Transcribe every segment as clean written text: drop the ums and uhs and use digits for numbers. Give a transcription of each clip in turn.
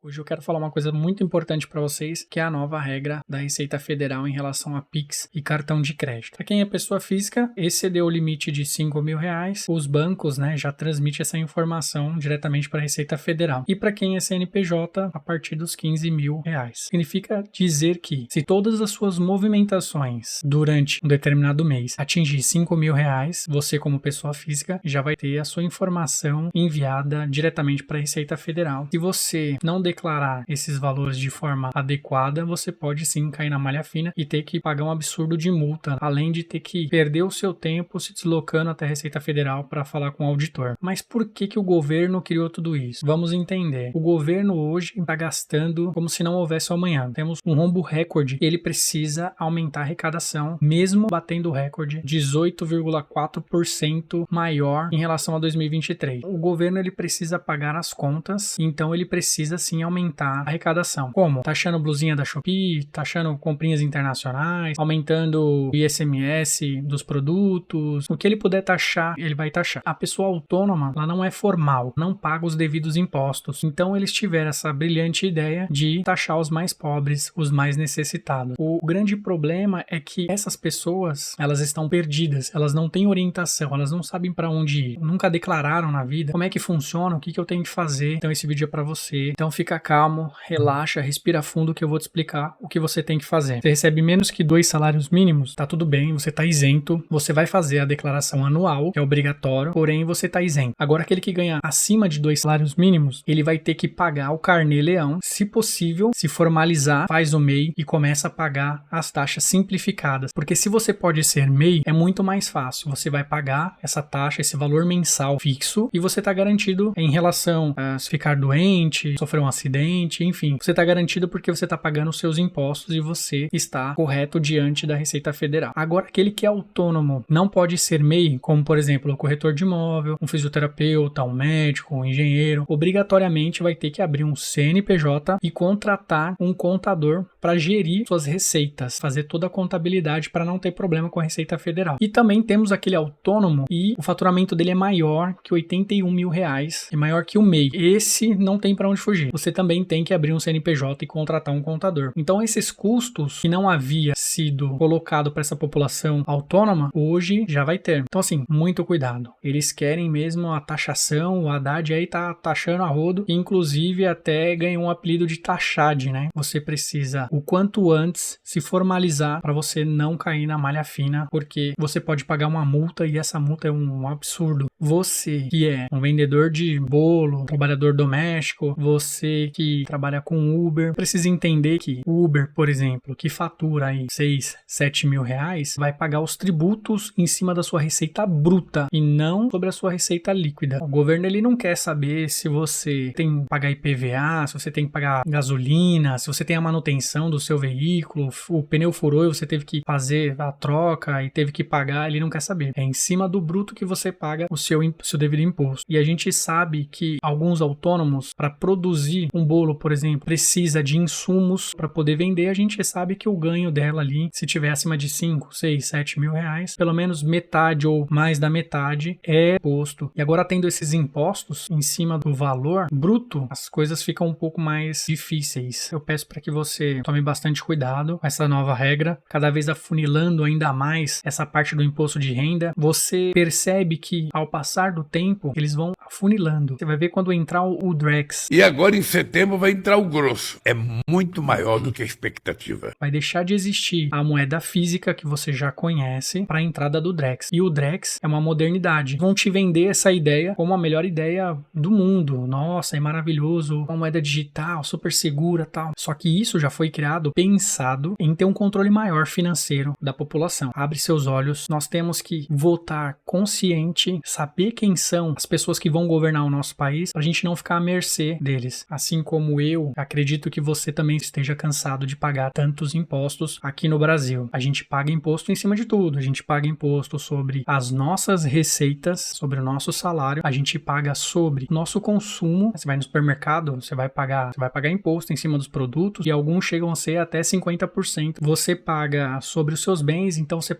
Hoje eu quero falar uma coisa muito importante para vocês, que é a nova regra da Receita Federal em relação a Pix e cartão de crédito. Para quem é pessoa física, excedeu o limite de R$ 5.000, os bancos, já transmitem essa informação diretamente para a Receita Federal. E para quem é CNPJ, a partir dos R$ 15.000. Significa dizer que se todas as suas movimentações durante um determinado mês atingir R$ 5.000, você como pessoa física já vai ter a sua informação enviada diretamente para a Receita Federal. Se você não declarar esses valores de forma adequada, você pode sim cair na malha fina e ter que pagar um absurdo de multa, além de ter que perder o seu tempo se deslocando até a Receita Federal para falar com o auditor. Mas por que o governo criou tudo isso? Vamos entender. O governo hoje está gastando como se não houvesse amanhã. Temos um rombo recorde e ele precisa aumentar a arrecadação, mesmo batendo o recorde 18,4% maior em relação a 2023. O governo ele precisa pagar as contas, então ele precisa sim aumentar a arrecadação. Como? Taxando blusinha da Shopee, taxando comprinhas internacionais, aumentando o ICMS dos produtos. O que ele puder taxar, ele vai taxar. A pessoa autônoma, ela não é formal, não paga os devidos impostos. Então eles tiveram essa brilhante ideia de taxar os mais pobres, os mais necessitados. O grande problema é que essas pessoas, elas estão perdidas, elas não têm orientação, elas não sabem para onde ir, nunca declararam na vida como é que funciona, o que eu tenho que fazer. Então esse vídeo é para você. Então fica calmo, relaxa, respira fundo que eu vou te explicar o que você tem que fazer. Você recebe menos que 2 salários mínimos, tá tudo bem, você tá isento, você vai fazer a declaração anual, que é obrigatório, porém você tá isento. Agora aquele que ganha acima de 2 salários mínimos, ele vai ter que pagar o carnê-leão, se possível, se formalizar, faz o MEI e começa a pagar as taxas simplificadas. Porque se você pode ser MEI, é muito mais fácil. Você vai pagar essa taxa, esse valor mensal fixo e você tá garantido em relação a se ficar doente, sofrer um acidente, enfim, você está garantido porque você está pagando os seus impostos e você está correto diante da Receita Federal. Agora, aquele que é autônomo não pode ser MEI, como por exemplo, o corretor de imóvel, um fisioterapeuta, um médico, um engenheiro, obrigatoriamente vai ter que abrir um CNPJ e contratar um contador para gerir suas receitas, fazer toda a contabilidade para não ter problema com a Receita Federal. E também temos aquele autônomo e o faturamento dele é maior que R$ 81.000, é maior que o MEI. Esse não tem para onde fugir. Você também tem que abrir um CNPJ e contratar um contador. Então esses custos que não havia sido colocado para essa população autônoma, hoje já vai ter. Então assim, muito cuidado. Eles querem mesmo a taxação, o Haddad aí tá taxando a rodo, inclusive até ganhou um apelido de taxade, né? Você precisa o quanto antes se formalizar para você não cair na malha fina, porque você pode pagar uma multa e essa multa é um absurdo. Você que é um vendedor de bolo, trabalhador doméstico, você que trabalha com Uber, precisa entender que o Uber, por exemplo, que fatura aí 6, 7 mil reais, vai pagar os tributos em cima da sua receita bruta e não sobre a sua receita líquida. O governo ele não quer saber se você tem que pagar IPVA, se você tem que pagar gasolina, se você tem a manutenção do seu veículo, o pneu furou e você teve que fazer a troca e teve que pagar, ele não quer saber. É em cima do bruto que você paga o seu devido imposto. E a gente sabe que alguns autônomos, para produzir um bolo, por exemplo, precisa de insumos para poder vender. A gente sabe que o ganho dela ali, se tiver acima de 5, 6, 7 mil reais, pelo menos metade ou mais da metade é imposto. E agora, tendo esses impostos em cima do valor bruto, as coisas ficam um pouco mais difíceis. Eu peço para que você tome bastante cuidado com essa nova regra, cada vez afunilando ainda mais essa parte do imposto de renda. Você percebe que ao passar do tempo, eles vão afunilando. Você vai ver quando entrar o Drex. E agora em setembro vai entrar o grosso. É muito maior do que a expectativa. Vai deixar de existir a moeda física que você já conhece para a entrada do Drex. E o Drex é uma modernidade. Vão te vender essa ideia como a melhor ideia do mundo. Nossa, é maravilhoso. Uma moeda digital, super segura, tal. Só que isso já foi criado, pensado em ter um controle maior financeiro da população. Abre seus olhos. Nós temos que votar consciente, saber quem são as pessoas que vão governar o nosso país, para a gente não ficar à mercê deles. Assim como eu, acredito que você também esteja cansado de pagar tantos impostos aqui no Brasil. A gente paga imposto em cima de tudo. A gente paga imposto sobre as nossas receitas, sobre o nosso salário. A gente paga sobre nosso consumo. Você vai no supermercado, você vai pagar imposto em cima dos produtos e alguns chegam a ser até 50%. Você paga sobre os seus bens, então você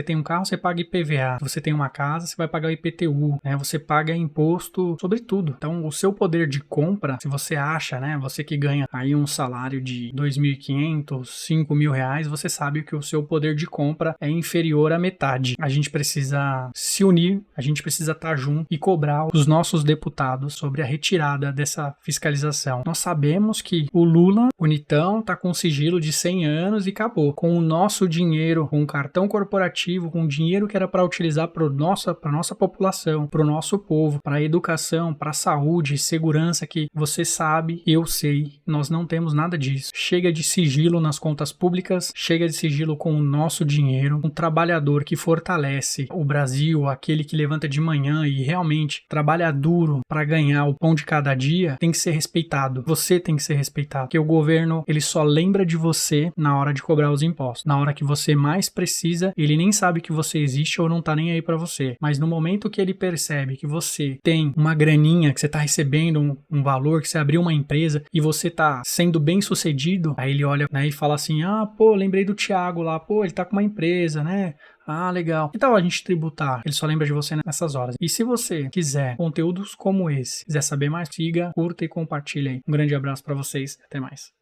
tem um carro, você paga IPVA. Você tem uma casa, você vai pagar o IPTU, né? Você paga imposto sobre tudo. Então, o seu poder de compra, se você acha, né? Você que ganha aí um salário de 2.500, 5.000 reais, você sabe que o seu poder de compra é inferior à metade. A gente precisa se unir, a gente precisa estar junto e cobrar os nossos deputados sobre a retirada dessa fiscalização. Nós sabemos que o Lula, o Nitão, tá com sigilo de 100 anos e acabou. Com o nosso dinheiro, com o cartão corporativo, com o dinheiro que era para utilizar para nossa população, para o nosso povo, para a educação, para a saúde, segurança, que você sabe, eu sei, nós não temos nada disso. Chega de sigilo nas contas públicas, chega de sigilo com o nosso dinheiro. Um trabalhador que fortalece o Brasil, aquele que levanta de manhã e realmente trabalha duro para ganhar o pão de cada dia, tem que ser respeitado. Você tem que ser respeitado, porque o governo, ele só lembra de você na hora de cobrar os impostos. Na hora que você mais precisa, ele nem sabe que você existe ou não tá nem aí para você. Mas no momento que ele percebe que você tem uma graninha, que você tá recebendo um valor, que você abriu uma empresa e você tá sendo bem sucedido, aí ele olha, né, e fala assim, pô, lembrei do Thiago lá, pô, ele tá com uma empresa, né? Legal. Que tal a gente tributar? Ele só lembra de você nessas horas. E se você quiser conteúdos como esse, quiser saber mais, siga, curta e compartilha aí. Um grande abraço para vocês. Até mais.